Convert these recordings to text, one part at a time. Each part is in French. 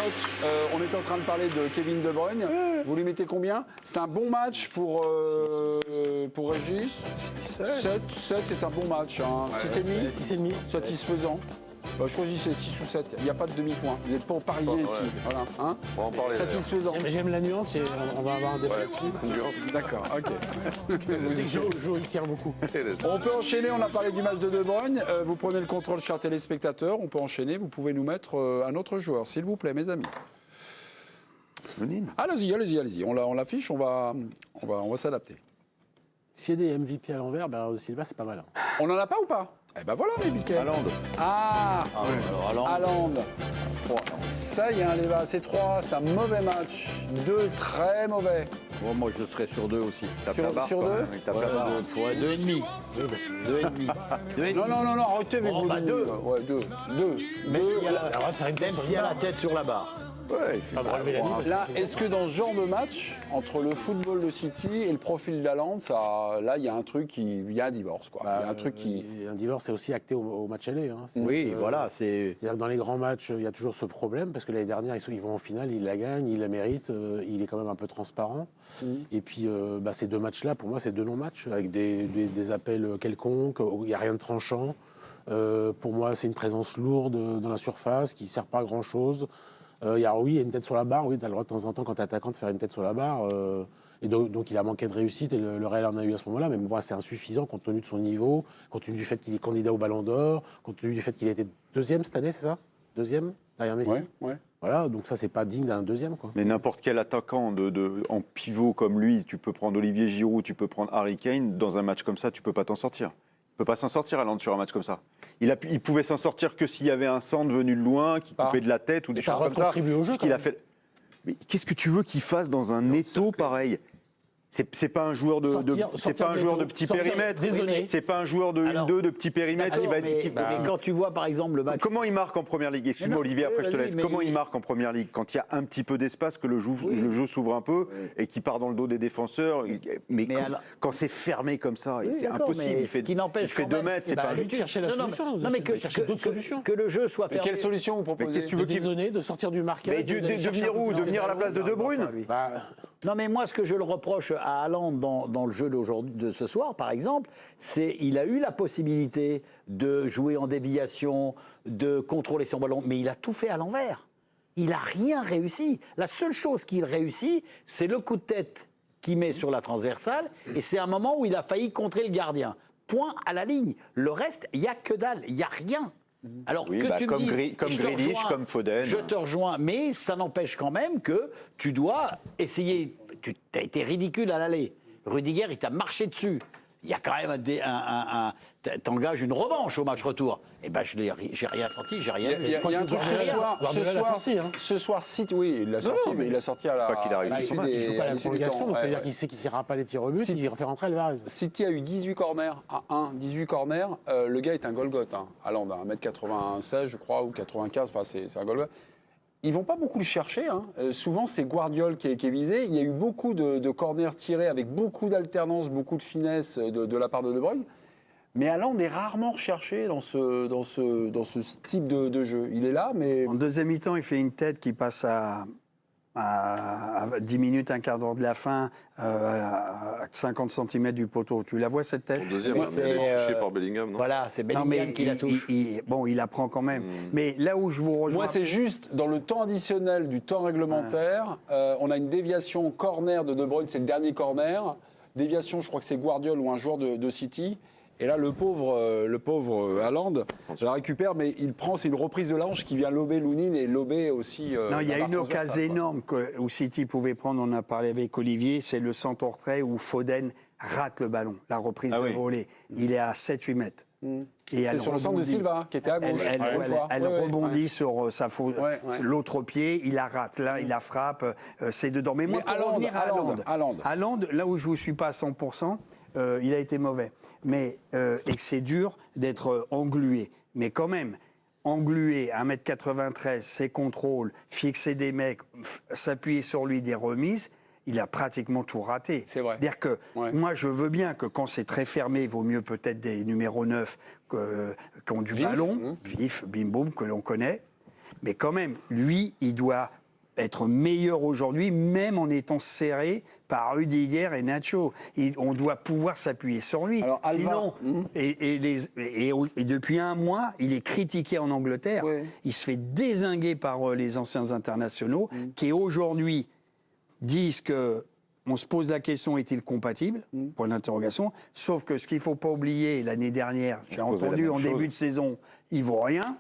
note. On était en train de parler de Kevin De Bruyne. Vous lui mettez combien? C'est un bon match pour Régis. 7, c'est un bon match. Hein. 6,5. Satisfaisant. Bah, choisissez 6 ou 7, il n'y a pas de demi-point. Vous n'êtes pas au parisien ici. Voilà. Hein, on va en parler. Satisfaisant. J'aime la nuance et on va avoir un débat dessus. D'accord, ok. C'est que Joe, il tire beaucoup. On peut enchaîner, on a parlé du match de De Bruyne. Vous prenez le contrôle, chers téléspectateurs. On peut enchaîner, vous pouvez nous mettre un autre joueur, s'il vous plaît, mes amis. Allez-y. On l'affiche, on va s'adapter. S'il y a des MVP à l'envers, Bernardo Silva, c'est pas mal. On n'en a pas ou pas? Eh ben voilà, les Biquet. Haaland. Haaland. Ça, il y a un débat. C'est 3, c'est un mauvais match. 2, très mauvais. Bon, moi, je serais sur 2 aussi. Sur 2 2,5. 2,5. Non, arrêtez avec vos 2. Ouais, 2. Même s'il y a la tête sur la barre. Ouais, là, est-ce que dans ce genre de match, entre le football de City et le profil d'Haaland, là, il y a un truc il y a un divorce, quoi. Il y a un truc qui... Un divorce, c'est aussi acté au match aller. Hein. Oui, voilà. C'est-à-dire que dans les grands matchs, il y a toujours ce problème, parce que l'année dernière, ils vont en finale, ils la gagnent, ils la méritent, il est quand même un peu transparent. Et puis, ces 2 matchs-là, pour moi, c'est 2 non-matchs, avec des appels quelconques, où il n'y a rien de tranchant. Pour moi, c'est une présence lourde dans la surface, qui ne sert pas à grand-chose. Il y a une tête sur la barre, oui, tu as le droit de temps en temps, quand tu es attaquant, de faire une tête sur la barre. Et donc il a manqué de réussite, et le Real en a eu à ce moment-là, mais moi c'est insuffisant compte tenu de son niveau, compte tenu du fait qu'il est candidat au Ballon d'Or, compte tenu du fait qu'il a été 2e cette année, c'est ça? 2e derrière Messi. Ouais. Voilà, donc ça c'est pas digne d'un 2e, quoi. Mais n'importe quel attaquant en pivot comme lui, tu peux prendre Olivier Giroud, tu peux prendre Harry Kane, dans un match comme ça, tu peux pas t'en sortir. Il ne peut pas s'en sortir, Haaland, sur un match comme ça. Il pouvait s'en sortir que s'il y avait un centre venu de loin, qui coupait de la tête ou des choses comme ça. Au jeu, ce qu'il a fait. Mais qu'est-ce que tu veux qu'il fasse dans un étau pareil? C'est pas un joueur de petit périmètre. C'est pas un joueur de 1-2 de petit périmètre qui va être. Mais quand tu vois par exemple le match. Comment il marque en première ligue? Excuse-moi Olivier, après je te laisse. Comment il marque en première ligue quand il y a un petit peu d'espace, que le jeu s'ouvre un peu et qui part dans le dos des défenseurs? Mais quand c'est fermé comme ça, c'est impossible. Il fait 2 mètres, c'est pas juste chercher la solution. Non mais que le jeu soit fermé. Quelle solution vous proposez? Qu'est-ce que tu veux qu'il de sortir du marquage? De venir où? De venir à la place de De Bruyne? Non, mais moi, ce que je le reproche à Haaland dans le jeu de ce soir, par exemple, c'est qu'il a eu la possibilité de jouer en déviation, de contrôler son ballon, mais il a tout fait à l'envers. Il n'a rien réussi. La seule chose qu'il réussit, c'est le coup de tête qu'il met sur la transversale, et c'est un moment où il a failli contrer le gardien. Point à la ligne. Le reste, il n'y a que dalle, il n'y a rien. Alors oui, que tu comme me dis, Grealish, comme Foden. Je te rejoins, mais ça n'empêche quand même que tu dois essayer. Tu as été ridicule à l'aller. Rudiger, il t'a marché dessus. Il y a quand même t'engages une revanche au match retour. Eh ben, j'ai rien senti, j'ai rien. Il y a un truc ce soir, City, oui, il l'a sorti, mais il l'a sorti à la. Pas qu'il a réussi son match. Il joue pas à la prolongation, donc ça veut dire qu'il sait qu'il ne tirera pas les tirs au but, il refait rentrer Alvarez. City a eu 18 corners à 1, 18 corners. Le gars est un Golgoth, Haaland, 1m96, je crois, ou 95, enfin, c'est un Golgoth. Ils vont pas beaucoup le chercher. Souvent, c'est Guardiola qui est visé. Il y a eu beaucoup de corners tirés avec beaucoup d'alternance, beaucoup de finesse de la part de De Bruyne. Mais Haaland est rarement recherché dans ce type de jeu. Il est là, mais... En deuxième mi-temps, il fait une tête qui passe à 10 minutes, un quart d'heure de la fin, à 50 cm du poteau. Tu la vois, cette tête? Au deuxième, elle est touchée par Bellingham, non? Voilà, c'est Bellingham qui la touche. Il la prend quand même. Mais là où je vous rejoins... Moi, c'est juste, dans le temps additionnel du temps réglementaire, on a une déviation corner de Bruyne, c'est le dernier corner. Déviation, je crois que c'est Guardiola ou un joueur de City. Et là, le pauvre Haaland la récupère, mais il prend, c'est une reprise de la hanche qui vient lober Lounine et lober aussi... non, il y a une occasion énorme où City pouvait prendre, on a parlé avec Olivier, c'est le centre hors trait où Foden rate le ballon, la reprise de volée. Il est à 7-8 mètres. Et elle sur le centre de Silva, qui était à gauche. Elle rebondit sur l'autre pied, il la rate. Là, il la frappe, c'est dedans. Mais moi, pour revenir à Haaland, là où je ne vous suis pas à 100%, il a été mauvais. Et que c'est dur d'être englué. Mais quand même, englué, 1m93, ses contrôles, fixer des mecs, s'appuyer sur lui, des remises, il a pratiquement tout raté. C'est vrai. C'est-à-dire que moi, je veux bien que quand c'est très fermé, il vaut mieux peut-être des numéros 9 qui ont du ballon, vif, bim boum, que l'on connaît. Mais quand même, lui, il doit être meilleur aujourd'hui, même en étant serré par Rudiger et Nacho. On doit pouvoir s'appuyer sur lui. Alors, Alva, sinon, et depuis un mois, il est critiqué en Angleterre. Oui. Il se fait dézinguer par les anciens internationaux qui aujourd'hui disent que on se pose la question, est-il compatible? Point d'interrogation. Sauf que ce qu'il ne faut pas oublier, l'année dernière, j'ai entendu en début de saison, il ne vaut rien.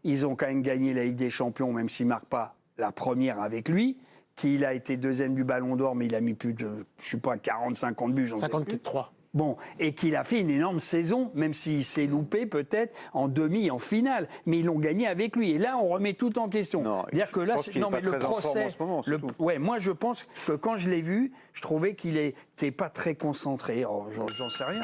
Ils ont quand même gagné la Ligue des Champions, même s'ils ne marquent pas la première avec lui. Qu'il a été deuxième du Ballon d'Or, mais il a mis plus de, je ne sais pas, 40-50 buts. 53. Bon, et qu'il a fait une énorme saison, même s'il s'est loupé peut-être en demi, en finale. Mais ils l'ont gagné avec lui. Et là, on remet tout en question. C'est-à-dire que là, le procès. Ouais, moi, je pense que quand je l'ai vu, je trouvais qu'il n'était pas très concentré. Oh, j'en sais rien.